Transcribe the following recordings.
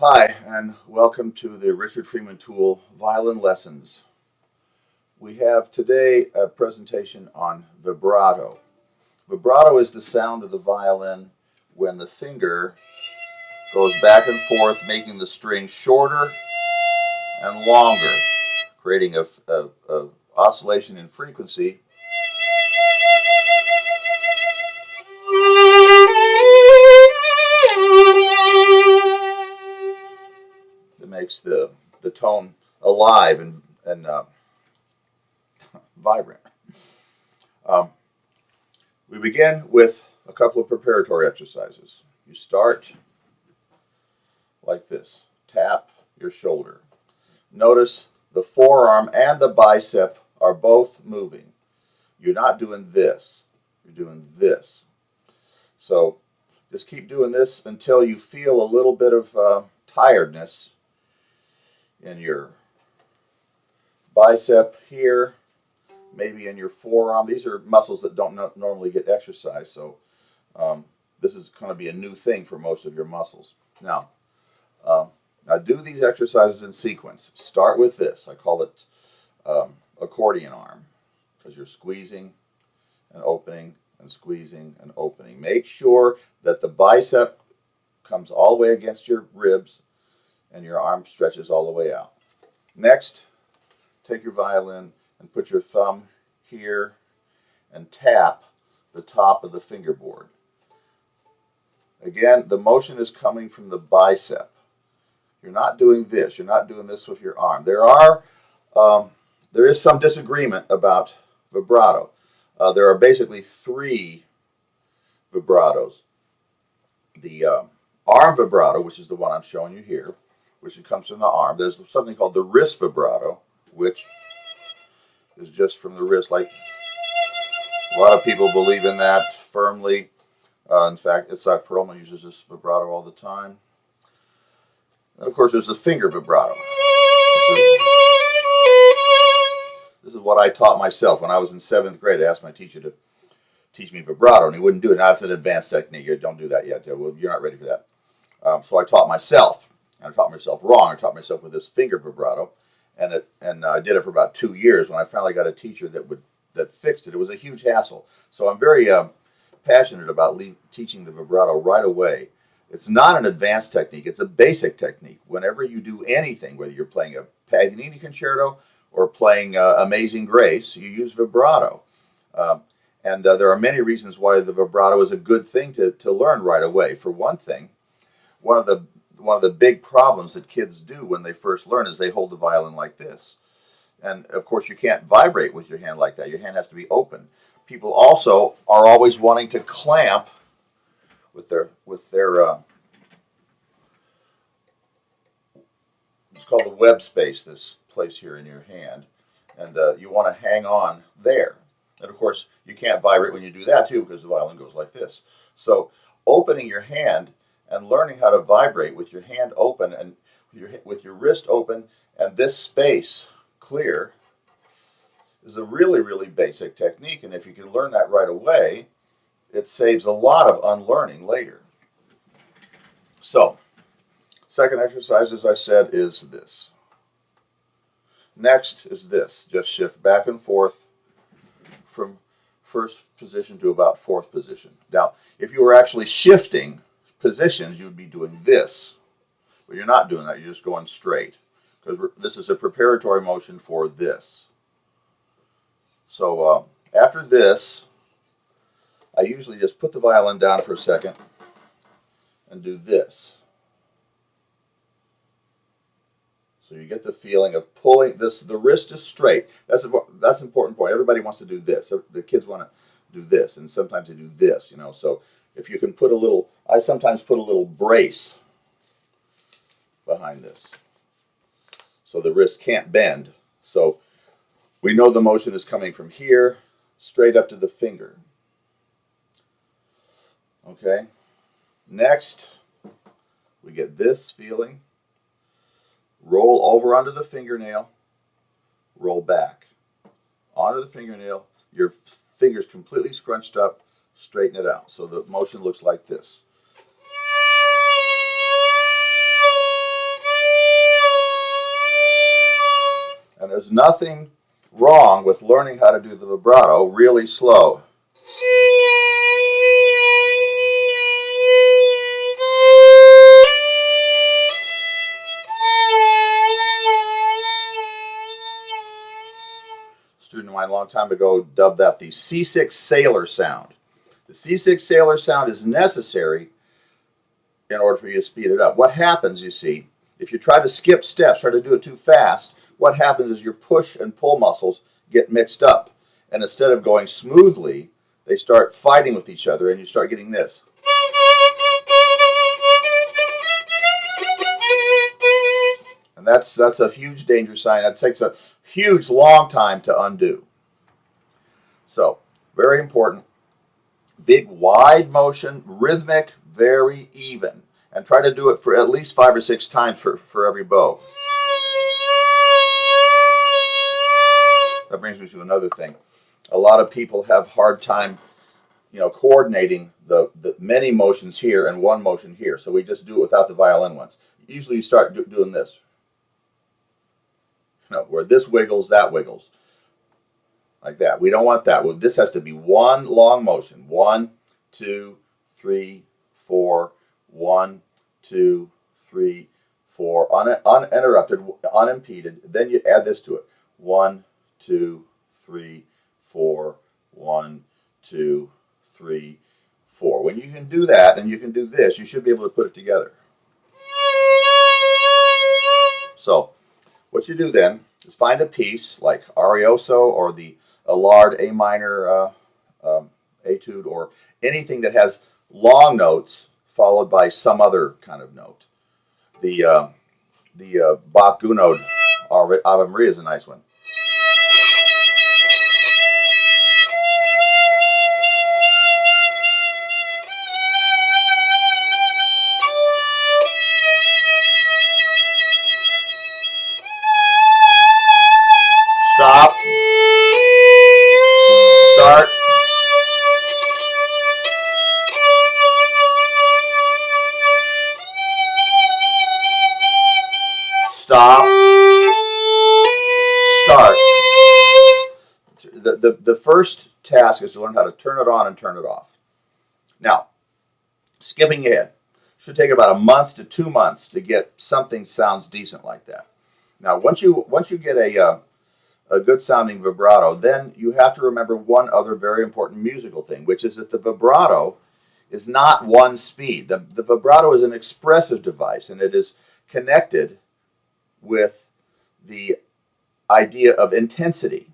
Hi, and welcome to the Richard Freemantle violin lessons. We have today a presentation on vibrato. Vibrato is the sound of the violin when the finger goes back and forth, making the string shorter and longer, creating a oscillation in frequency that makes the tone alive and vibrant. Um, we begin with a couple of preparatory exercises. You start like this. Tap your shoulder. Notice the forearm and the bicep are both moving. You're not doing this. You're doing this. So just keep doing this until you feel a little bit of tiredness in your bicep here, maybe in your forearm. These are muscles that don't normally get exercise, so this is going to be a new thing for most of your muscles. Now do these exercises in sequence. Start with this. I call it accordion arm because you're squeezing and opening and squeezing and opening. Make sure that the bicep comes all the way against your ribs and your arm stretches all the way out. Next, take your violin and put your thumb here and tap the top of the fingerboard. Again, the motion is coming from the bicep. You're not doing this. You're not doing this with your arm. There is some disagreement about vibrato. There are basically three vibratos. The arm vibrato, which is the one I'm showing you here, which comes from the arm. There's something called the wrist vibrato, which is just from the wrist. Like a lot of people believe in that firmly. In fact, Itzhak Perlman uses this vibrato all the time. And of course, there's the finger vibrato. This is what I taught myself when I was in 7th grade. I asked my teacher to teach me vibrato, and he wouldn't do it. Now it's an advanced technique. You don't do that yet. Well, you're not ready for that. So I taught myself. And I taught myself wrong. I taught myself with this finger vibrato, and I did it for about 2 years. When I finally got a teacher that fixed it, it was a huge hassle. So I'm very passionate about teaching the vibrato right away. It's not an advanced technique. It's a basic technique. Whenever you do anything, whether you're playing a Paganini concerto or playing Amazing Grace, you use vibrato. There are many reasons why the vibrato is a good thing to learn right away. For one thing, one of the big problems that kids do when they first learn is they hold the violin like this. And of course, you can't vibrate with your hand like that. Your hand has to be open. People also are always wanting to clamp with their it's called the web space, this place here in your hand, and you want to hang on there. And of course, you can't vibrate when you do that too, because the violin goes like this. So opening your hand and learning how to vibrate with your hand open and with your wrist open and this space clear is a really, really basic technique. And if you can learn that right away, it saves a lot of unlearning later. So, second exercise, as I said, is this. Next is this. Just shift back and forth from first position to about fourth position. Now, if you were actually shifting positions, you would be doing this. But you're not doing that. You're just going straight. Because this is a preparatory motion for this. So, after this, I usually just put the violin down for a second and do this. So you get the feeling of pulling this. The wrist is straight. That's an important point. Everybody wants to do this. The kids want to do this, and sometimes they do this. So if you can put a little, I sometimes put a little brace behind this, so the wrist can't bend. So we know the motion is coming from here straight up to the finger. Okay. Next, we get this feeling. Roll over onto the fingernail, roll back. Onto the fingernail, your fingers completely scrunched up, straighten it out. So the motion looks like this. And there's nothing wrong with learning how to do the vibrato really slow. A student of mine a long time ago dubbed that the seasick sailor sound. The seasick sailor sound is necessary in order for you to speed it up. What happens, you see, if you try to skip steps, try to do it too fast, what happens is your push and pull muscles get mixed up. And instead of going smoothly, they start fighting with each other, and you start getting this. And that's a huge danger sign. That takes a huge, long time to undo. So, very important. Big, wide motion, rhythmic, very even. And try to do it for at least 5 or 6 times for every bow. That brings me to another thing. A lot of people have hard time, coordinating the many motions here and one motion here. So we just do it without the violin ones. Usually you start doing this. Where this wiggles, that wiggles. Like that. We don't want that. Well, this has to be one long motion. 1, 2, 3, 4. 1, 2, 3, 4. Uninterrupted, unimpeded. Then you add this to it. 1, 2, 3, 4. 1, 2, 3, 4. When you can do that and you can do this, you should be able to put it together. So, what you do then is find a piece like Arioso or the Allard A minor etude, or anything that has long notes followed by some other kind of note. The Bach Gounod Ave Maria is a nice one. Stop. Start. Stop. Start. The first task is to learn how to turn it on and turn it off. Now, skipping ahead, should take about a month to 2 months to get something sounds decent like that. Now, once you get a good sounding vibrato, then you have to remember one other very important musical thing, which is that the vibrato is not one speed. The vibrato is an expressive device, and it is connected with the idea of intensity.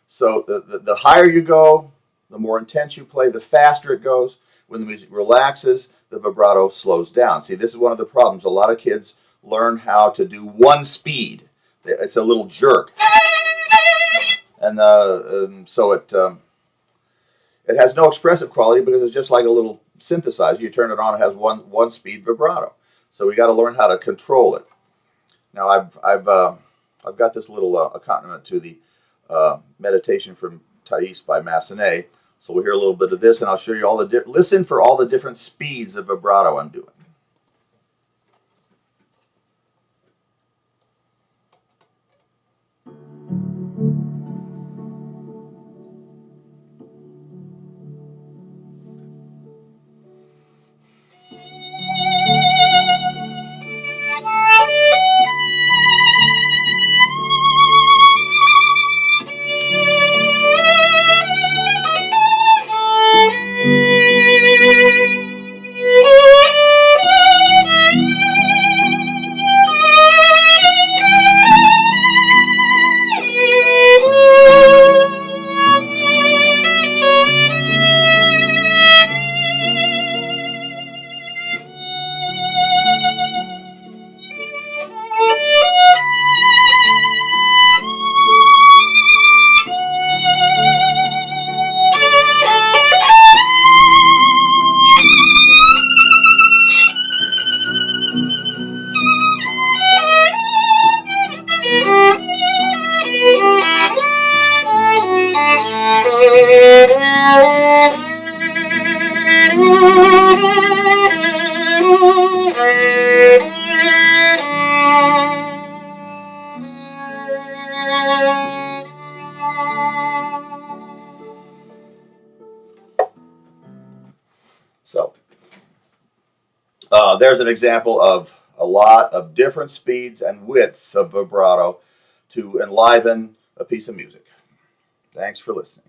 So the higher you go, the more intense you play, the faster it goes. When the music relaxes, the vibrato slows down. See, this is one of the problems. A lot of kids learn how to do one speed. It's a little jerk. And so it has no expressive quality because it's just like a little synthesizer. You turn it on, it has one speed vibrato. So we got to learn how to control it. Now I've got this little accompaniment to the meditation from Thais by Massenet. So we'll hear a little bit of this, and I'll show you all the listen for all the different speeds of vibrato I'm doing. So there's an example of a lot of different speeds and widths of vibrato to enliven a piece of music. Thanks for listening.